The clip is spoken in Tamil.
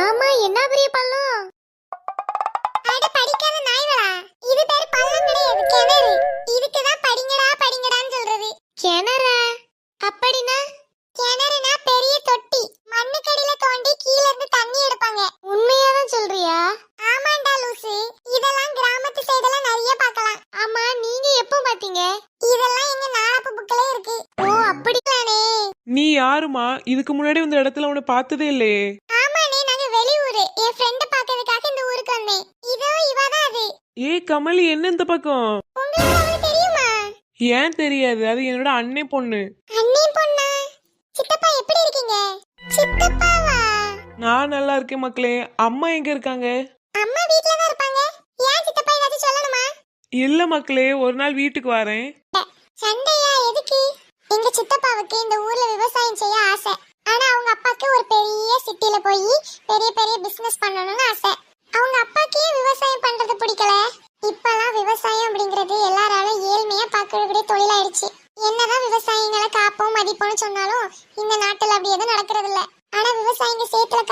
ஆமா, என்ன பெரிய பள்ளம்? அட படிக்காத நாய்களா, இது பேரு பள்ளம் கிடையாது, கிணறு. இதுக்கு தான் படிங்கடா படிங்கடான்னு சொல்றது. கிணறா? அப்படினா? கிணறுனா பெரிய தொட்டி, மண்ணுக்கடியில தோண்டி கீழ இருந்து தண்ணி எடுப்பாங்க. உண்மையாதான் சொல்றியா? ஆமாண்டா லூசு, இதெல்லாம் கிராமத்து சைடுல நிறைய பார்க்கலாம். ஆமா, நீங்க எப்போ பாத்தீங்க? இதெல்லாம் எங்க நாளப்பு புக்ல இருக்கு. ஓ, அப்படிதானே. நீ யாருமா? இதுக்கு முன்னாடி இந்த இடத்துல உன்னை பார்த்ததே இல்லையே. ஆமாண்ணே, நாங்க வெளியூரு, என் ஃப்ரெண்ட பார்க்கிறதுக்காக இந்த ஊருக்கு வந்தேன். இதோ இவதான் அது. ஏ கமலி, என்ன இந்த பக்கம்? உங்களுக்கு அவளை தெரியுமா? ஏன் தெரியாது? அது என்னோட அண்ணே பொண்ணு. அண்ணே பொண்ணா? சித்தப்பா எப்படி இருக்கீங்க? சித்தப்பாவா? நான் நல்லா இருக்கேன் மக்களே. அம்மா எங்க இருக்காங்க? அம்மா வீட்ல தான் இருப்பாங்க. ஏன் சித்தப்பா ஏதாச்சும் சொல்லணுமா? இல்ல மக்களே, ஒரு நாள் வீட்டுக்கு வரேன். சண்டையா? எதுக்கு? எங்க சித்தப்பாவுக்கு இந்த ஊர்ல விவசாயம் செய்ய ஆசை. ஆனா அவங்க அப்பாக்கு ஒரு பெரிய சிட்டில போய் பெரிய பெரிய பிசினஸ் பண்ணணும்னு ஆசை. அவங்க அப்பாக்கு ஏன் விவசாயம் பண்றது பிடிக்கல? இப்பெல்லாம் விவசாயம் அப்படிங்கிறது எல்லாராலும் ஏழ்மையா பார்க்கக்கூடிய தொழிலாயிடுச்சு. என்னதான் விவசாயிகளை காப்போம் மதிப்போம்னு சொன்னாலும் இந்த நாட்டுல அப்படி எதுவும் நடக்கிறது இல்ல. ஆனா விவசாயிங்க சேத்துல